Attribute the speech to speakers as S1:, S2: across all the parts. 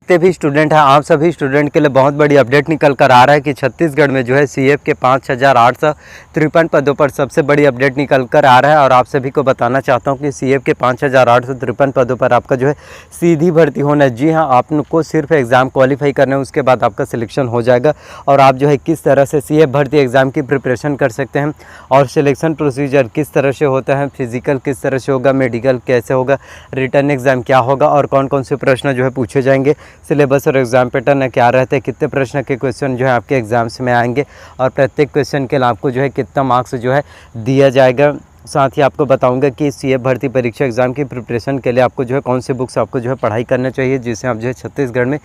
S1: जितने भी स्टूडेंट हैं, आप सभी स्टूडेंट के लिए बहुत बड़ी अपडेट निकल कर आ रहा है कि छत्तीसगढ़ में जो है सीएफ के 5,853 पदों पर सबसे बड़ी अपडेट निकल कर आ रहा है। और आप सभी को बताना चाहता हूं कि सीएफ के 5,853 पदों पर आपका जो है सीधी भर्ती होना है। जी हाँ, आपको सिर्फ एग्ज़ाम क्वालिफाई करना है, उसके बाद आपका सिलेक्शन हो जाएगा। और आप जो है किस तरह से सीएफ भर्ती एग्ज़ाम की प्रिपरेशन कर सकते हैं और सिलेक्शन प्रोसीजर किस तरह से होता है, फिजिकल किस तरह से होगा, मेडिकल कैसे होगा, रिटर्न एग्ज़ाम क्या होगा और कौन कौन से प्रश्न जो है पूछे जाएंगे, सिलेबस और एग्ज़ाम पैटर्न क्या रहते हैं, कितने प्रश्न के क्वेश्चन जो है आपके एग्ज़ाम्स में आएंगे और प्रत्येक क्वेश्चन के लिए आपको जो है कितना मार्क्स जो है दिया जाएगा। साथ ही आपको बताऊंगा कि सीएफ भर्ती परीक्षा एग्ज़ाम की प्रिपरेशन के लिए आपको जो है कौन से बुक्स आपको जो है पढ़ाई करना चाहिए, जिससे आप जो है छत्तीसगढ़ में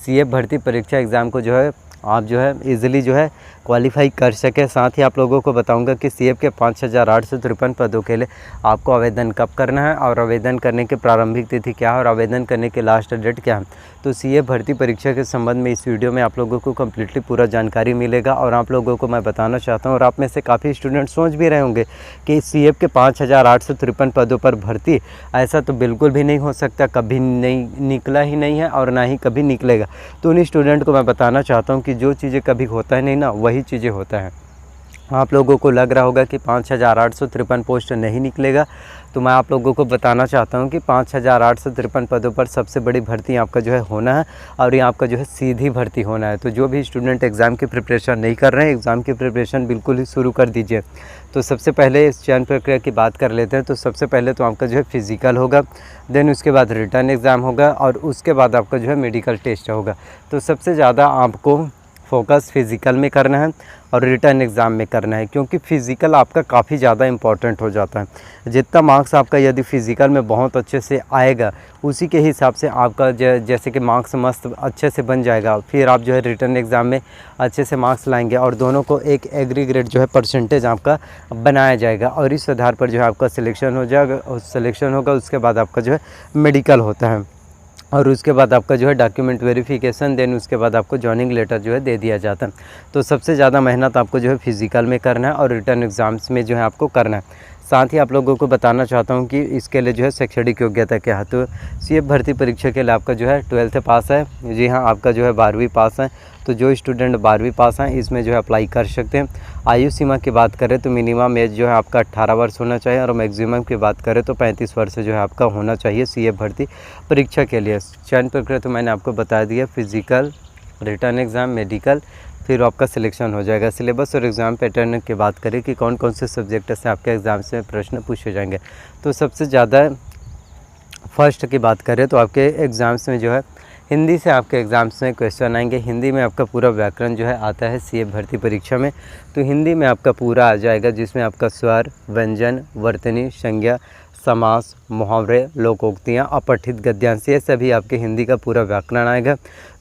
S1: सीएफ भर्ती परीक्षा एग्ज़ाम को जो है आप जो है ईज़िली जो है क्वालिफाई कर सके। साथ ही आप लोगों को बताऊंगा कि सीएफ के 5,853 पदों के लिए आपको आवेदन कब करना है और आवेदन करने की प्रारंभिक तिथि क्या है और आवेदन करने की लास्ट डेट क्या है। तो सीएफ भर्ती परीक्षा के संबंध में इस वीडियो में आप लोगों को कम्प्लीटली पूरा जानकारी मिलेगा। और आप लोगों को मैं बताना चाहता हूँ, और आप में से काफ़ी स्टूडेंट सोच भी रहे होंगे कि सीएफ के 5,853 पदों पर भर्ती, ऐसा तो बिल्कुल भी नहीं हो सकता, कभी नहीं निकला ही नहीं है और ना ही कभी निकलेगा। तो उन्हीं स्टूडेंट को मैं बताना चाहता हूँ कि जो चीज़ें कभी होता है नहीं ना, वही चीज़ें होता है। आप लोगों को लग रहा होगा कि 5,853 पोस्ट नहीं निकलेगा, तो मैं आप लोगों को बताना चाहता हूं कि 5,853 पदों पर सबसे बड़ी भर्ती आपका जो है होना है और ये आपका जो है सीधी भर्ती होना है। तो जो भी स्टूडेंट एग्ज़ाम की प्रिपरेशन नहीं कर रहे हैं, एग्ज़ाम की प्रिपरेशन बिल्कुल ही शुरू कर दीजिए। तो सबसे पहले इस चयन प्रक्रिया की बात कर लेते हैं। तो सबसे पहले तो आपका जो है फिज़िकल होगा, देन उसके बाद रिटर्न एग्ज़ाम होगा और उसके बाद आपका जो है मेडिकल टेस्ट होगा। तो सबसे ज़्यादा आपको फोकस फिज़िकल में करना है और रिटर्न एग्ज़ाम में करना है, क्योंकि फ़िज़िकल आपका काफ़ी ज़्यादा इम्पॉर्टेंट हो जाता है। जितना मार्क्स आपका यदि फ़िज़िकल में बहुत अच्छे से आएगा, उसी के हिसाब से आपका जैसे कि मार्क्स मस्त अच्छे से बन जाएगा, फिर आप जो है रिटर्न एग्ज़ाम में अच्छे से मार्क्स लाएंगे और दोनों को एक एग्रीगेट जो है परसेंटेज आपका बनाया जाएगा और इस आधार पर जो है आपका सिलेक्शन हो जाएगा। सिलेक्शन होगा, उसके बाद आपका जो है मेडिकल होता है और उसके बाद आपका जो है डॉक्यूमेंट वेरिफिकेशन, देन उसके बाद आपको जॉइनिंग लेटर जो है दे दिया जाता है। तो सबसे ज़्यादा मेहनत आपको जो है फिज़िकल में करना है और रिटर्न एग्ज़ाम्स में जो है आपको करना है। साथ ही आप लोगों को बताना चाहता हूं कि इसके लिए जो है शैक्षणिक योग्यता क्या है। तो सीएफ भर्ती परीक्षा के लिए आपका जो है 12th पास है। जी हाँ, आपका जो है 12वीं पास है। तो जो स्टूडेंट 12वीं पास हैं, इसमें जो है अप्लाई कर सकते हैं। आयु सीमा की बात करें तो मिनिमम एज जो है आपका 18 वर्ष होना चाहिए और मैक्सिमम की बात करें तो 35 वर्ष जो है आपका होना चाहिए सीएफ भर्ती परीक्षा के लिए। चयन प्रक्रिया तो मैंने आपको बता दिया, फिज़िकल, रिटर्न एग्ज़ाम, मेडिकल, फिर आपका सिलेक्शन हो जाएगा। सिलेबस और एग्ज़ाम पैटर्न की बात करें कि कौन कौन से सब्जेक्ट से आपके एग्ज़ाम से प्रश्न पूछे जाएंगे, तो सबसे ज़्यादा फर्स्ट की बात करें तो आपके एग्ज़ाम्स में जो है हिंदी से आपके एग्ज़ाम्स में क्वेश्चन आएंगे। हिंदी में आपका पूरा व्याकरण जो है आता है सीएफ भर्ती परीक्षा में, तो हिंदी में आपका पूरा आ जाएगा, जिसमें आपका स्वर, व्यंजन, वर्तनी, संज्ञा, समास, मुहावरे, लोकोक्तियाँ, अपठित गद्यांश, ये सभी आपके हिंदी का पूरा व्याकरण आएगा।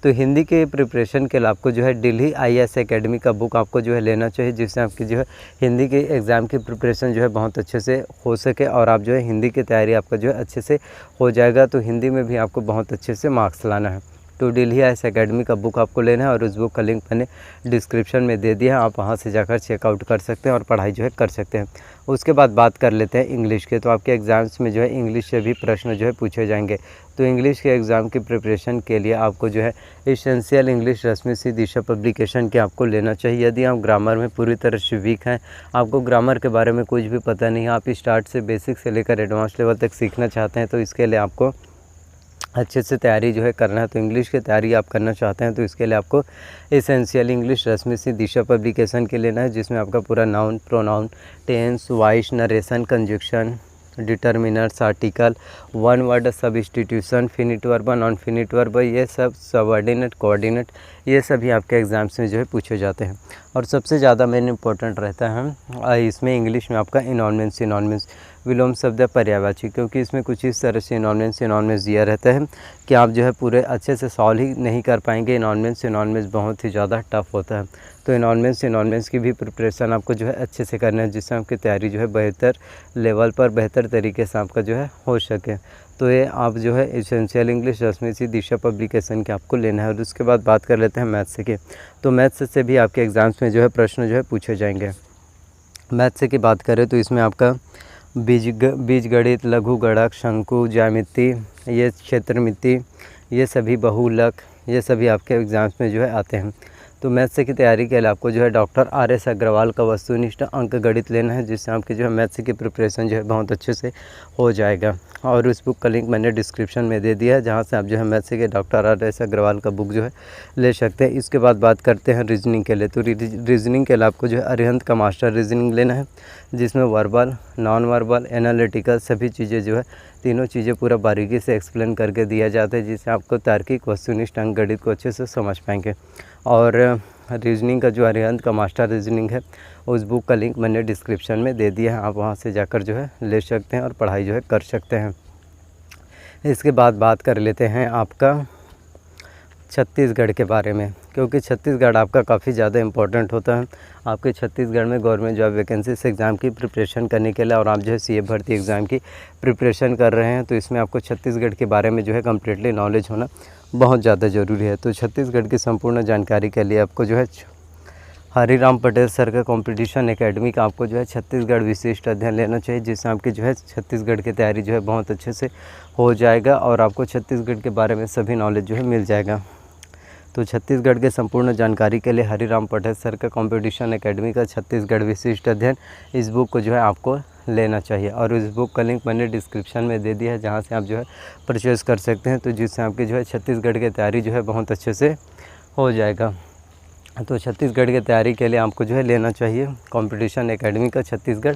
S1: तो हिंदी के प्रिपरेशन के लिए आपको जो है दिल्ली आईएएस एकेडमी का बुक आपको जो है लेना चाहिए, जिससे आपकी जो है हिंदी के एग्ज़ाम की प्रिपरेशन जो है बहुत अच्छे से हो सके और आप जो है हिंदी की तैयारी आपका जो है अच्छे से हो जाएगा। तो हिंदी में भी आपको बहुत अच्छे से मार्क्स लाना है। तो दिल्ली आईएएस एकेडमी का बुक आपको लेना है और उस बुक का लिंक मैंने डिस्क्रिप्शन में दे दिया है, आप वहां से जाकर चेकआउट कर सकते हैं और पढ़ाई जो है कर सकते हैं। उसके बाद बात कर लेते हैं इंग्लिश के। तो आपके एग्ज़ाम्स में जो है इंग्लिश से भी प्रश्न जो है पूछे जाएंगे। तो इंग्लिश के एग्ज़ाम की प्रिपरेशन के लिए आपको जो है एसेंशियल इंग्लिश रश्मि सी दिशा पब्लिकेशन के आपको लेना चाहिए। यदि आप ग्रामर में पूरी तरह से वीक हैं, आपको ग्रामर के बारे में कुछ भी पता नहीं है, आप स्टार्ट से बेसिक से लेकर एडवांस लेवल तक सीखना चाहते हैं, तो इसके लिए आपको अच्छे से तैयारी जो है करना है। तो इंग्लिश की तैयारी आप करना चाहते हैं तो इसके लिए आपको एसेंशियल इंग्लिश रश्मि सी दिशा पब्लिकेशन के लेना है, जिसमें आपका पूरा noun, pronoun, tense, voice, narration, conjunction, determiners, article, one word substitution, finite verb, non finite verb, ये सब सबऑर्डिनेट, कोऑर्डिनेट, ये सभी आपके एग्ज़ाम्स में जो है पूछे जाते हैं। और सबसे ज़्यादा मेन इंपॉर्टेंट रहता है इसमें इंग्लिश में आपका इनॉर्मेंस, सिनॉनिम्स, विलोम शब्द, पर्यायवाची, क्योंकि इसमें कुछ इस तरह से इनॉर्मेंस दिया रहता है कि आप जो है पूरे अच्छे से सॉल्व ही नहीं कर पाएंगे। इनॉर्मेंस बहुत ही ज़्यादा टफ होता है। तो इनॉर्मेंस की भी प्रिपरेशन आपको जो है अच्छे से करना है, जिससे आपकी तैयारी जो है बेहतर लेवल पर बेहतर तरीके से आपका जो है हो सके। तो ये आप जो है एसेंशियल इंग्लिश रश्मि सी दिशा पब्लिकेशन के आपको लेना है। और उसके बाद बात कर लेते हैं मैथ्स के। तो मैथ्स से भी आपके एग्ज़ाम्स में जो है प्रश्न जो है पूछे जाएंगे। मैथ्स की बात करें तो इसमें आपका बीजगणित, लघु गणक, शंकु, ज्यामिति, ये क्षेत्रमिति, ये सभी बहुलक, ये सभी आपके एग्ज़ाम्स में जो है आते हैं। तो मैथ्स की तैयारी के लिए आपको जो है डॉक्टर RS अग्रवाल का वस्तुनिष्ठ अंक गणित लेना है, जिससे आपकी जो है मैथ्स की प्रिपरेशन जो है बहुत अच्छे से हो जाएगा। और उस बुक का लिंक मैंने डिस्क्रिप्शन में दे दिया है, जहाँ से आप जो है मैथ्स के डॉक्टर RS अग्रवाल का बुक जो है ले सकते हैं। इसके बाद बात करते हैं रीजनिंग के लिए। तो रीजनिंग के लिए आपको जो है अरिहंत का मास्टर रीजनिंग लेना है, जिसमें वर्बल, नॉन वर्बल, एनालिटिकल सभी चीज़ें जो है तीनों चीज़ें पूरा बारीकी से एक्सप्लेन करके दिया जाता है, जिससे आपको तार्किक वस्तुनिष्ठ अंक गणित को अच्छे से समझ पाएंगे। और रीजनिंग का जो अरिहंत का मास्टर रीजनिंग है, उस बुक का लिंक मैंने डिस्क्रिप्शन में दे दिया है, आप वहां से जाकर जो है ले सकते हैं और पढ़ाई जो है कर सकते हैं। इसके बाद बात कर लेते हैं आपका छत्तीसगढ़ के बारे में, क्योंकि छत्तीसगढ़ आपका काफ़ी ज़्यादा इम्पोर्टेंट होता है। आपके छत्तीसगढ़ में गवर्नमेंट जॉब वैकेंसीज एग्ज़ाम की प्रिपरेशन करने के लिए, और आप जो है CA भर्ती एग्ज़ाम की प्रिपरेशन कर रहे हैं, तो इसमें आपको छत्तीसगढ़ के बारे में जो है कम्प्लीटली नॉलेज होना बहुत ज़्यादा ज़रूरी है। तो छत्तीसगढ़ की संपूर्ण जानकारी के लिए आपको जो है हरिराम पटेल सर का कंपटीशन एकेडमी का आपको जो है छत्तीसगढ़ विशिष्ट अध्ययन लेना चाहिए, जिससे आपकी जो है छत्तीसगढ़ की तैयारी जो है बहुत अच्छे से हो जाएगा और आपको छत्तीसगढ़ के बारे में सभी नॉलेज जो है मिल जाएगा। तो छत्तीसगढ़ के संपूर्ण जानकारी के लिए हरिराम पटेल सर का कंपटीशन एकेडमी का छत्तीसगढ़ विशिष्ट अध्ययन, इस बुक को जो है आपको लेना चाहिए। और इस बुक का लिंक मैंने डिस्क्रिप्शन में दे दिया है, जहाँ से आप जो है परचेज़ कर सकते हैं, तो जिससे आपकी जो है छत्तीसगढ़ की तैयारी जो है बहुत अच्छे से हो जाएगा। तो छत्तीसगढ़ की तैयारी के लिए आपको जो है लेना चाहिए कंपटीशन एकेडमी का छत्तीसगढ़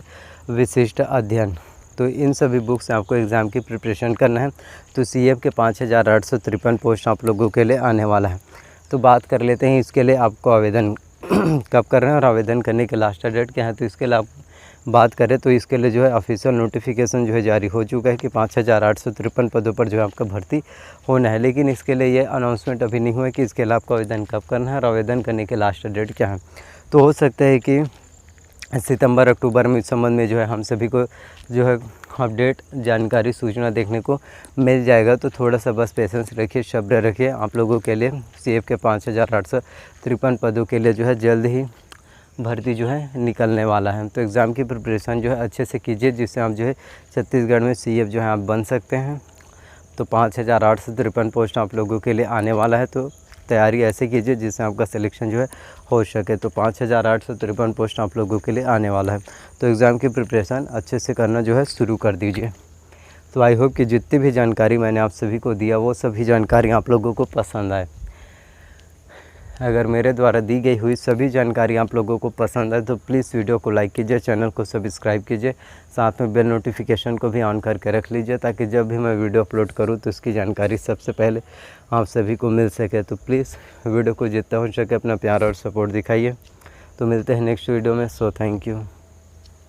S1: विशिष्ट अध्ययन। तो इन सभी बुक से आपको एग्ज़ाम की प्रिपरेशन करना है। तो CF के 5853 पोस्ट आप लोगों के लिए आने वाला है। तो बात कर लेते हैं इसके लिए आपको आवेदन कब कर रहे हैं और आवेदन करने के लास्ट डेट क्या है। तो इसके लिए आप बात करें तो इसके लिए जो है ऑफिशियल नोटिफिकेशन जो है जारी हो चुका है कि 5853 पदों पर जो है आपका भर्ती होना है, लेकिन इसके लिए ये अनाउंसमेंट अभी नहीं हुआ है कि इसके लिए आपको आवेदन कब करना है और आवेदन करने के लास्ट डेट क्या है। तो हो सकता है कि सितंबर अक्टूबर में इस संबंध में जो है हम सभी को जो है अपडेट जानकारी सूचना देखने को मिल जाएगा। तो थोड़ा सा बस पेशेंस रखिए, सब्र रखिए। आप लोगों के लिए CF के 5853 पदों के लिए जो है जल्द ही भर्ती जो है निकलने वाला है। तो एग्ज़ाम की प्रिपरेशन जो है अच्छे से कीजिए, जिससे आप जो है छत्तीसगढ़ में CF जो है आप बन सकते हैं। तो 5853 पोस्ट आप लोगों के लिए आने वाला है। तो तैयारी ऐसे कीजिए जिससे आपका सिलेक्शन जो है हो सके। तो 5853 पोस्ट आप लोगों के लिए आने वाला है। तो एग्ज़ाम की प्रिपरेशन अच्छे से करना जो है शुरू कर दीजिए। तो आई होप कि जितनी भी जानकारी मैंने आप सभी को दिया वो सभी जानकारी आप लोगों को पसंद आए। अगर मेरे द्वारा दी गई हुई सभी जानकारी आप लोगों को पसंद आए तो प्लीज़ वीडियो को लाइक कीजिए, चैनल को सब्सक्राइब कीजिए, साथ में बेल नोटिफिकेशन को भी ऑन करके रख लीजिए, ताकि जब भी मैं वीडियो अपलोड करूं तो उसकी जानकारी सबसे पहले आप सभी को मिल सके। तो प्लीज़ वीडियो को जितना हो सके अपना प्यार और सपोर्ट दिखाइए। तो मिलते हैं नेक्स्ट वीडियो में। So thank you.